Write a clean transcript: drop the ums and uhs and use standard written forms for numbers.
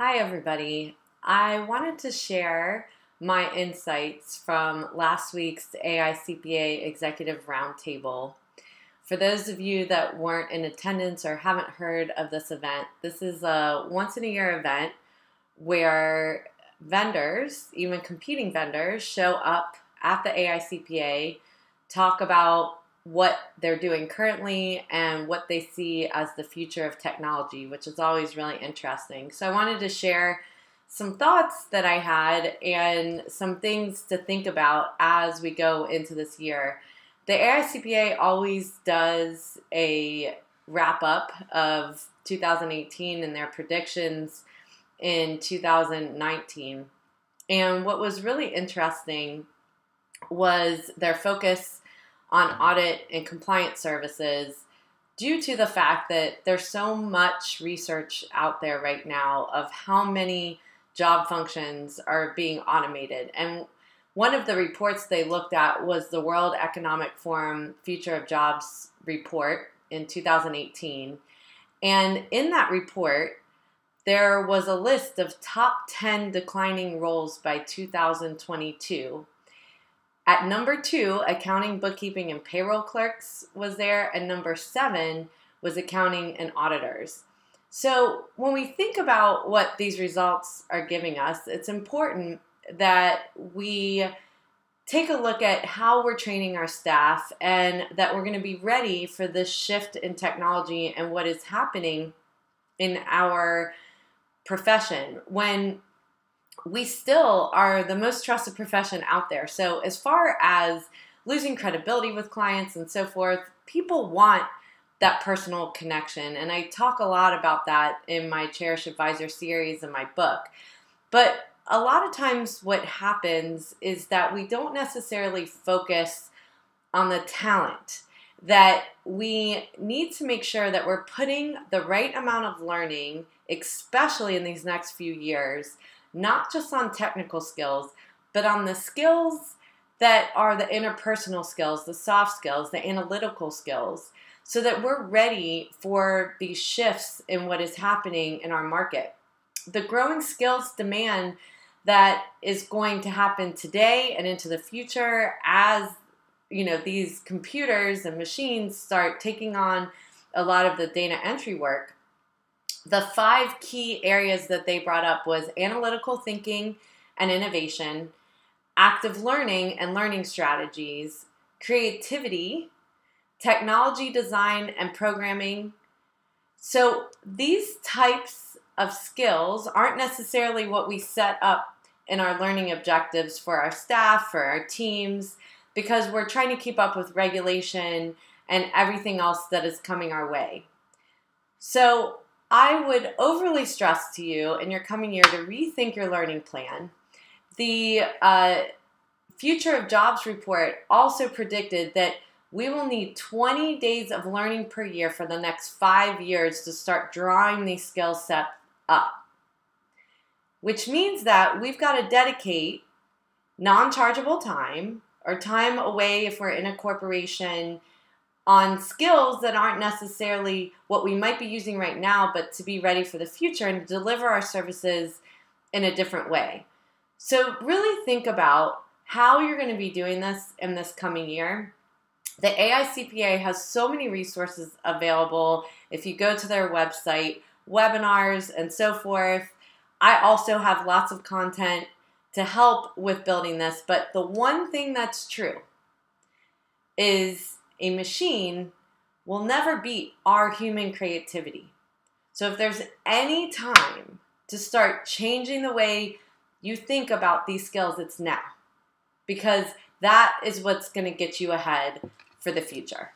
Hi everybody. I wanted to share my insights from last week's AICPA Executive Roundtable. For those of you that weren't in attendance or haven't heard of this event, this is a once-in-a-year event where vendors, even competing vendors, show up at the AICPA, talk about what they're doing currently and what they see as the future of technology, which is always really interesting. So I wanted to share some thoughts that I had and some things to think about as we go into this year. The AICPA always does a wrap-up of 2018 and their predictions in 2019. And what was really interesting was their focus on audit and compliance services due to the fact that there's so much research out there right now of how many job functions are being automated. And one of the reports they looked at was the World Economic Forum Future of Jobs report in 2018. And in that report, there was a list of top 10 declining roles by 2022. At number 2, accounting, bookkeeping, and payroll clerks was there, and number 7 was accounting and auditors. So when we think about what these results are giving us, it's important that we take a look at how we're training our staff and that we're going to be ready for this shift in technology and what is happening in our profession when we still are the most trusted profession out there. So as far as losing credibility with clients and so forth, people want that personal connection. And I talk a lot about that in my Cherish Advisor series and my book. But a lot of times what happens is that we don't necessarily focus on the talent, that we need to make sure that we're putting the right amount of learning, especially in these next few years, not just on technical skills, but on the skills that are the interpersonal skills, the soft skills, the analytical skills, so that we're ready for these shifts in what is happening in our market. The growing skills demand that is going to happen today and into the future as these computers and machines start taking on a lot of the data entry work. The 5 key areas that they brought up was analytical thinking and innovation, active learning and learning strategies, creativity, technology design and programming. So these types of skills aren't necessarily what we set up in our learning objectives for our staff, for our teams, because we're trying to keep up with regulation and everything else that is coming our way. So I would overly stress to you in your coming year to rethink your learning plan. The Future of Jobs report also predicted that we will need 20 days of learning per year for the next 5 years to start drawing these skill sets up, which means that we've got to dedicate non-chargeable time or time away if we're in a corporation on skills that aren't necessarily what we might be using right now, but to be ready for the future and deliver our services in a different way. So really think about how you're going to be doing this in this coming year. The AICPA has so many resources available. If you go to their website, webinars and so forth. I also have lots of content to help with building this, but the one thing that's true is a machine will never beat our human creativity. So if there's any time to start changing the way you think about these skills, it's now. Because that is what's going to get you ahead for the future.